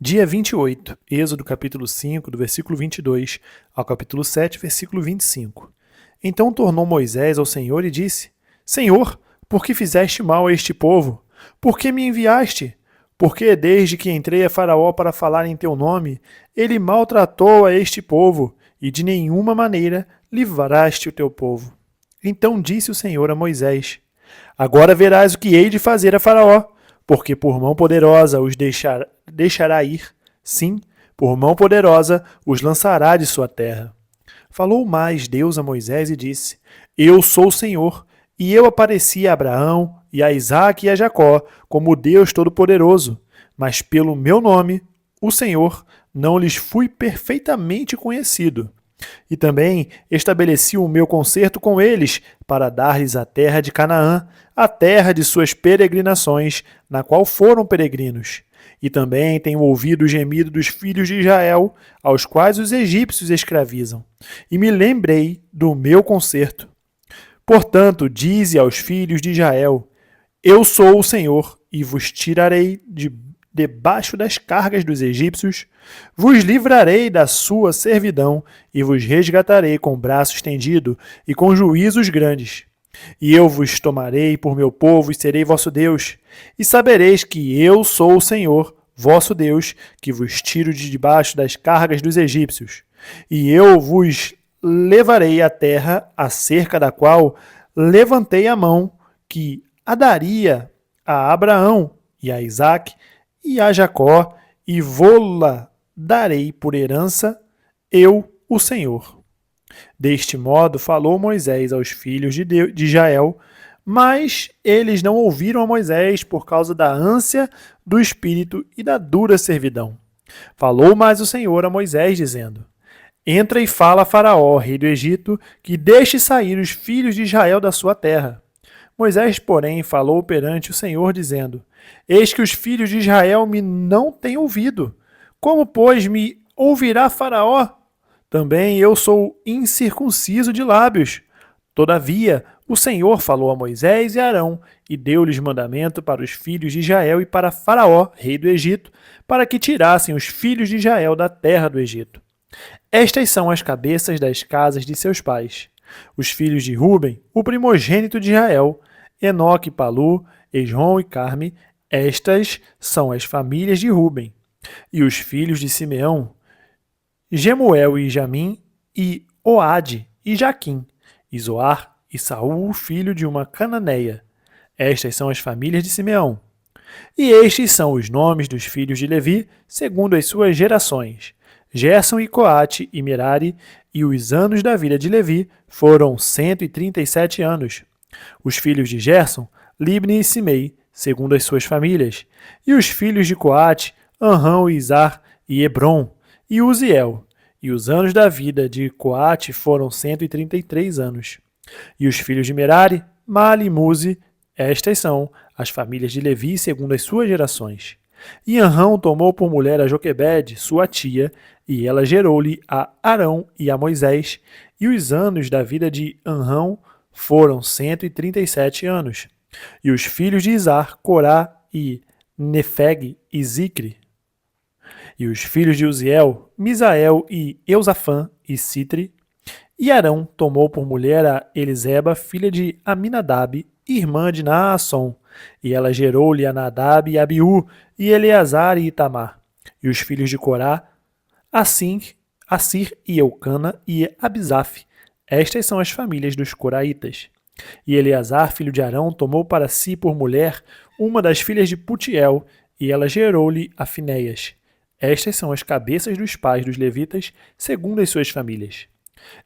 Dia 28, Êxodo capítulo 5, do versículo 22 ao capítulo 7, versículo 25. Então tornou Moisés ao Senhor e disse: Senhor, por que fizeste mal a este povo? Por que me enviaste? Porque desde que entrei a Faraó para falar em teu nome, ele maltratou a este povo, e de nenhuma maneira livraste o teu povo. Então disse o Senhor a Moisés: Agora verás o que hei de fazer a Faraó, porque por mão poderosa os deixará ir, sim, por mão poderosa os lançará de sua terra. Falou mais Deus a Moisés e disse: Eu sou o Senhor, e eu apareci a Abraão, e a Isaque e a Jacó, como o Deus Todo-Poderoso, mas pelo meu nome, o Senhor, não lhes fui perfeitamente conhecido. E também estabeleci o meu concerto com eles, para dar-lhes a terra de Canaã, a terra de suas peregrinações, na qual foram peregrinos. E também tenho ouvido o gemido dos filhos de Israel, aos quais os egípcios escravizam. E me lembrei do meu concerto. Portanto, dize aos filhos de Israel: Eu sou o Senhor, e vos tirarei debaixo das cargas dos egípcios, vos livrarei da sua servidão e vos resgatarei com o braço estendido e com juízos grandes. E eu vos tomarei por meu povo e serei vosso Deus, e sabereis que eu sou o Senhor, vosso Deus, que vos tiro de debaixo das cargas dos egípcios. E eu vos levarei à terra acerca da qual levantei a mão, que a daria a Abraão e a Isaque e a Jacó, e vô-la darei por herança, eu, o Senhor. Deste modo falou Moisés aos filhos de Israel, mas eles não ouviram a Moisés por causa da ânsia do espírito e da dura servidão. Falou mais o Senhor a Moisés, dizendo: Entra e fala a Faraó, rei do Egito, que deixe sair os filhos de Israel da sua terra. Moisés, porém, falou perante o Senhor, dizendo: Eis que os filhos de Israel me não têm ouvido. Como, pois, me ouvirá Faraó? Também eu sou incircunciso de lábios. Todavia, o Senhor falou a Moisés e a Arão, e deu-lhes mandamento para os filhos de Israel e para Faraó, rei do Egito, para que tirassem os filhos de Israel da terra do Egito. Estas são as cabeças das casas de seus pais. Os filhos de Ruben, o primogênito de Israel, Enoque, Palu, Esrom e Carme, estas são as famílias de Ruben. E os filhos de Simeão, Gemuel e Jamim, e Oade e Jaquim, e Zoar e Saul, filho de uma cananeia. Estas são as famílias de Simeão. E estes são os nomes dos filhos de Levi, segundo as suas gerações: Gerson e Coate e Merari, e os anos da vida de Levi foram 137 anos. Os filhos de Gerson, Libni e Simei, segundo as suas famílias, e os filhos de Coate, Anrão, Izar e Hebron, e Uziel. E os anos da vida de Coate foram 133 anos. E os filhos de Merari, Mali e Muzi, estas são as famílias de Levi segundo as suas gerações. E Anrão tomou por mulher a Joquebede, sua tia, e ela gerou-lhe a Arão e a Moisés, e os anos da vida de Anrão foram 137 anos. E os filhos de Izar, Corá e Nefeg e Zicre. E os filhos de Uziel, Misael e Eusafã e Citri. E Arão tomou por mulher a Eliseba, filha de Aminadab, irmã de Naasson, e ela gerou-lhe a Nadab e Abiú, e Eleazar e Itamar. E os filhos de Corá, Assir e Eucana e Abisaf. Estas são as famílias dos coraitas. E Eleazar, filho de Arão, tomou para si por mulher uma das filhas de Putiel, e ela gerou-lhe a Finéias. Estas são as cabeças dos pais dos levitas, segundo as suas famílias.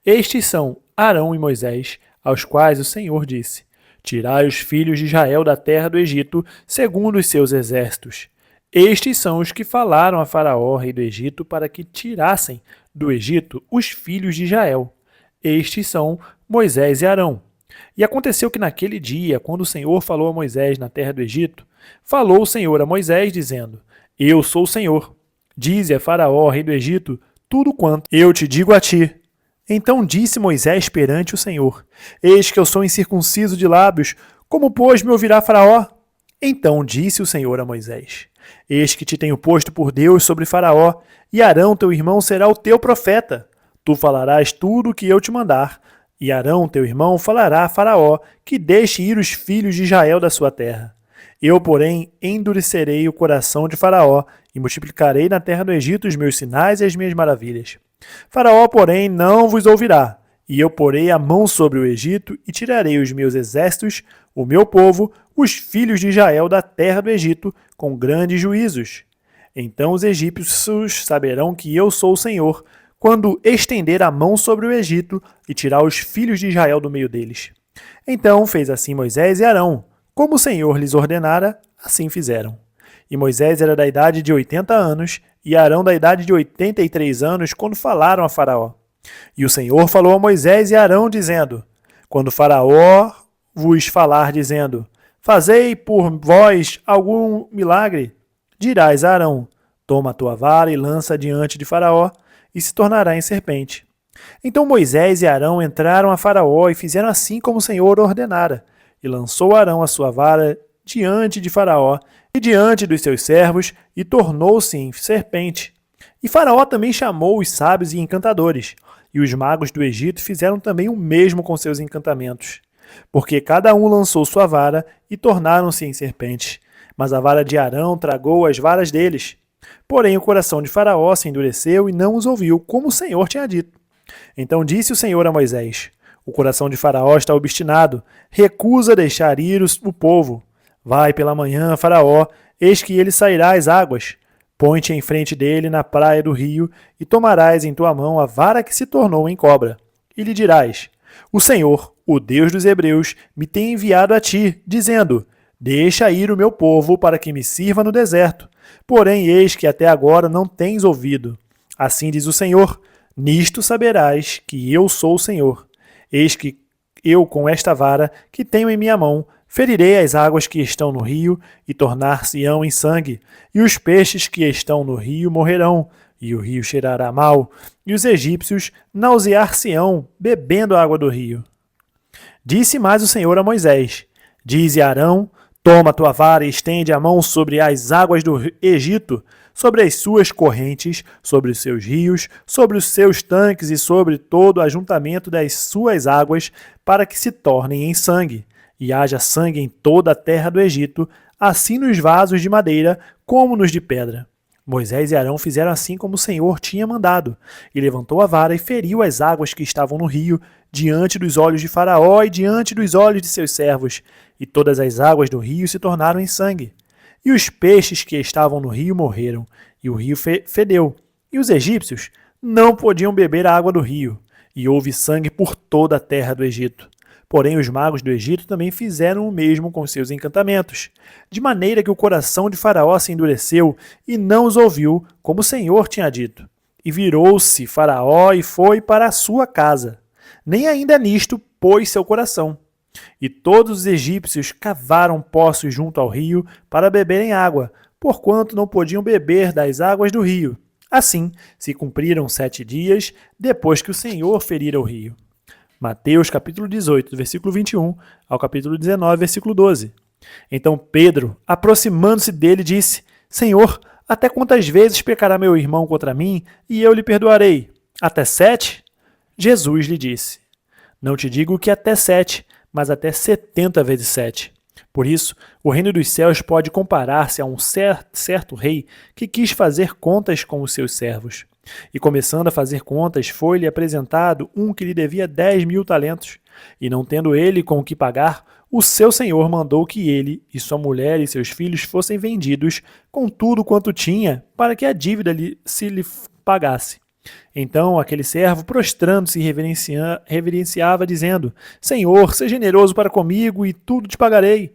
Estes são Arão e Moisés, aos quais o Senhor disse: Tirai os filhos de Israel da terra do Egito, segundo os seus exércitos. Estes são os que falaram a Faraó, rei do Egito, para que tirassem do Egito os filhos de Israel. Estes são Moisés e Arão. E aconteceu que naquele dia, quando o Senhor falou a Moisés na terra do Egito, falou o Senhor a Moisés, dizendo: Eu sou o Senhor. Dize a Faraó, rei do Egito, tudo quanto eu te digo a ti. Então disse Moisés perante o Senhor: Eis que eu sou incircunciso de lábios, como, pois, me ouvirá Faraó? Então disse o Senhor a Moisés: Eis que te tenho posto por Deus sobre Faraó, e Arão teu irmão será o teu profeta. Tu falarás tudo o que eu te mandar, e Arão teu irmão falará a Faraó, que deixe ir os filhos de Israel da sua terra. Eu, porém, endurecerei o coração de Faraó, e multiplicarei na terra do Egito os meus sinais e as minhas maravilhas. Faraó, porém, não vos ouvirá, e eu porei a mão sobre o Egito e tirarei os meus exércitos, o meu povo, os filhos de Israel da terra do Egito, com grandes juízos. Então os egípcios saberão que eu sou o Senhor, quando estender a mão sobre o Egito e tirar os filhos de Israel do meio deles. Então fez assim Moisés e Arão. Como o Senhor lhes ordenara, assim fizeram. E Moisés era da idade de 80 anos, e Arão da idade de 83 anos, quando falaram a Faraó. E o Senhor falou a Moisés e Arão, dizendo: Quando Faraó vos falar, dizendo: Fazei por vós algum milagre, dirás a Arão: Toma a tua vara e lança diante de Faraó, e se tornará em serpente. Então Moisés e Arão entraram a Faraó e fizeram assim como o Senhor ordenara. E lançou Arão a sua vara diante de Faraó e diante dos seus servos, e tornou-se em serpente. E Faraó também chamou os sábios e encantadores, e os magos do Egito fizeram também o mesmo com seus encantamentos. Porque cada um lançou sua vara e tornaram-se em serpentes. Mas a vara de Arão tragou as varas deles. Porém o coração de Faraó se endureceu e não os ouviu, como o Senhor tinha dito. Então disse o Senhor a Moisés: O coração de Faraó está obstinado, recusa deixar ir o povo. Vai pela manhã, Faraó, eis que ele sairá às águas. Põe-te em frente dele na praia do rio, e tomarás em tua mão a vara que se tornou em cobra. E lhe dirás: O Senhor, o Deus dos Hebreus, me tem enviado a ti, dizendo: Deixa ir o meu povo para que me sirva no deserto. Porém, eis que até agora não tens ouvido. Assim diz o Senhor: Nisto saberás que eu sou o Senhor. Eis que eu, com esta vara que tenho em minha mão, ferirei as águas que estão no rio, e tornar-se-ão em sangue, e os peixes que estão no rio morrerão, e o rio cheirará mal, e os egípcios nausear-se-ão, bebendo a água do rio. Disse mais o Senhor a Moisés: Dize a Arão: Toma a tua vara e estende a mão sobre as águas do Egito, sobre as suas correntes, sobre os seus rios, sobre os seus tanques e sobre todo o ajuntamento das suas águas, para que se tornem em sangue, e haja sangue em toda a terra do Egito, assim nos vasos de madeira como nos de pedra. Moisés e Arão fizeram assim como o Senhor tinha mandado, e levantou a vara e feriu as águas que estavam no rio, diante dos olhos de Faraó e diante dos olhos de seus servos, e todas as águas do rio se tornaram em sangue. E os peixes que estavam no rio morreram, e o rio fedeu, e os egípcios não podiam beber a água do rio, e houve sangue por toda a terra do Egito. Porém, os magos do Egito também fizeram o mesmo com seus encantamentos, de maneira que o coração de Faraó se endureceu e não os ouviu, como o Senhor tinha dito. E virou-se Faraó e foi para a sua casa. Nem ainda nisto pôs seu coração. E todos os egípcios cavaram poços junto ao rio para beberem água, porquanto não podiam beber das águas do rio. Assim, se cumpriram 7 dias, depois que o Senhor ferira o rio. Mateus capítulo 18, do versículo 21 ao capítulo 19, versículo 12. Então Pedro, aproximando-se dele, disse: Senhor, até quantas vezes pecará meu irmão contra mim, e eu lhe perdoarei? Até 7? Jesus lhe disse: Não te digo que até 7, mas até 70 vezes 7. Por isso, o reino dos céus pode comparar-se a um certo rei que quis fazer contas com os seus servos. E começando a fazer contas, foi-lhe apresentado um que lhe devia 10.000 talentos. E não tendo ele com o que pagar, o seu senhor mandou que ele e sua mulher e seus filhos fossem vendidos com tudo quanto tinha, para que a dívida se lhe pagasse. Então aquele servo, prostrando-se, reverenciava, dizendo: Senhor, seja generoso para comigo e tudo te pagarei.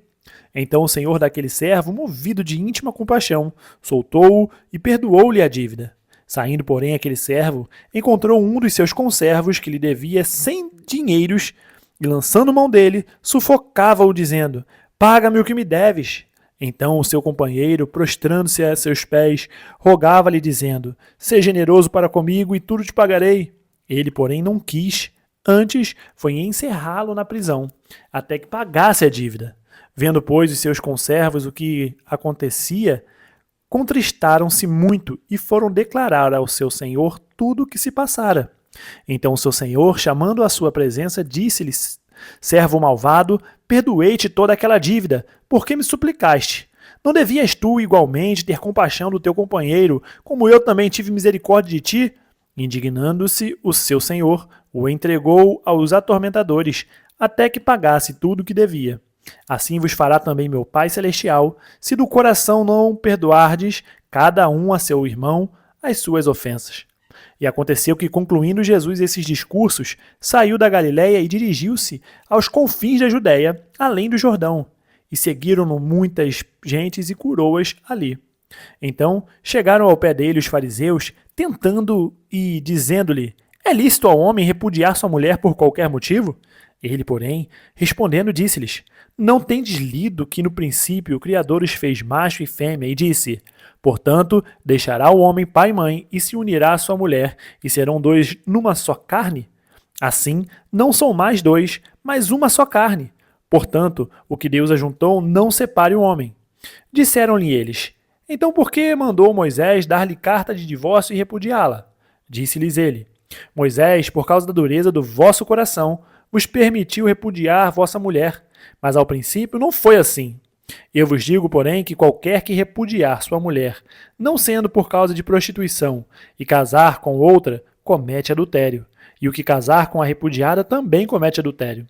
Então o senhor daquele servo, movido de íntima compaixão, soltou-o e perdoou-lhe a dívida. Saindo, porém, aquele servo, encontrou um dos seus conservos que lhe devia 100 dinheiros e, lançando mão dele, sufocava-o, dizendo: Paga-me o que me deves. Então o seu companheiro, prostrando-se a seus pés, rogava-lhe, dizendo: Seja generoso para comigo e tudo te pagarei. Ele, porém, não quis. Antes, foi encerrá-lo na prisão, até que pagasse a dívida. Vendo, pois, os seus conservos o que acontecia, contristaram-se muito e foram declarar ao seu senhor tudo o que se passara. Então o seu senhor, chamando à sua presença, disse-lhe: Servo malvado, perdoei-te toda aquela dívida, porque me suplicaste. Não devias tu, igualmente, ter compaixão do teu companheiro, como eu também tive misericórdia de ti? Indignando-se, o seu senhor o entregou aos atormentadores, até que pagasse tudo o que devia. Assim vos fará também meu Pai Celestial, se do coração não perdoardes cada um a seu irmão as suas ofensas. E aconteceu que, concluindo Jesus esses discursos, saiu da Galiléia e dirigiu-se aos confins da Judéia, além do Jordão, e seguiram-no muitas gentes e curou-as ali. Então chegaram ao pé dele os fariseus, tentando e dizendo-lhe: É lícito ao homem repudiar sua mulher por qualquer motivo? Ele, porém, respondendo, disse-lhes: Não tendes lido que no princípio o Criador os fez macho e fêmea, e disse: Portanto, deixará o homem pai e mãe, e se unirá à sua mulher, e serão dois numa só carne? Assim, não são mais dois, mas uma só carne. Portanto, o que Deus ajuntou, não separe o homem. Disseram-lhe eles: Então por que mandou Moisés dar-lhe carta de divórcio e repudiá-la? Disse-lhes ele: Moisés, por causa da dureza do vosso coração, vos permitiu repudiar vossa mulher, mas ao princípio não foi assim. Eu vos digo, porém, que qualquer que repudiar sua mulher, não sendo por causa de prostituição, e casar com outra, comete adultério, e o que casar com a repudiada também comete adultério.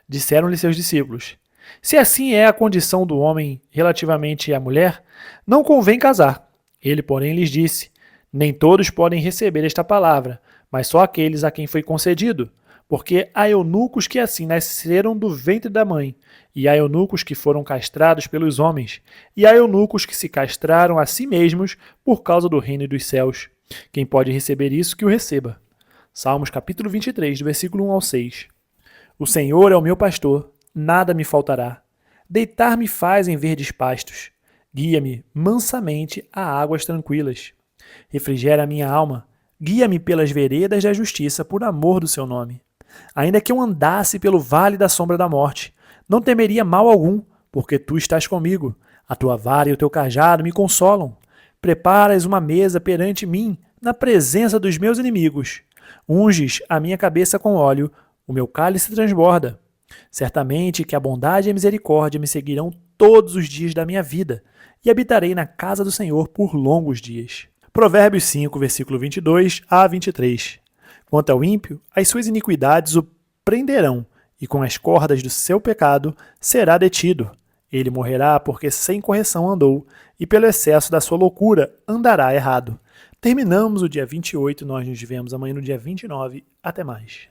Disseram-lhe seus discípulos: Se assim é a condição do homem relativamente à mulher, não convém casar. Ele, porém, lhes disse: Nem todos podem receber esta palavra, mas só aqueles a quem foi concedido, porque há eunucos que assim nasceram do ventre da mãe, e há eunucos que foram castrados pelos homens, e há eunucos que se castraram a si mesmos por causa do reino dos céus. Quem pode receber isso, que o receba. Salmos capítulo 23, do versículo 1 ao 6. O Senhor é o meu pastor, nada me faltará. Deitar-me faz em verdes pastos. Guia-me mansamente a águas tranquilas. Refrigera a minha alma. Guia-me pelas veredas da justiça, por amor do seu nome. Ainda que eu andasse pelo vale da sombra da morte, não temeria mal algum, porque tu estás comigo. A tua vara e o teu cajado me consolam. Preparas uma mesa perante mim, na presença dos meus inimigos. Unges a minha cabeça com óleo, o meu cálice transborda. Certamente que a bondade e a misericórdia me seguirão todos os dias da minha vida, e habitarei na casa do Senhor por longos dias. Provérbios 5, versículo 22 a 23. Quanto ao ímpio, as suas iniquidades o prenderão, e com as cordas do seu pecado será detido. Ele morrerá porque sem correção andou, e pelo excesso da sua loucura andará errado. Terminamos o dia 28, nós nos vemos amanhã no dia 29. Até mais.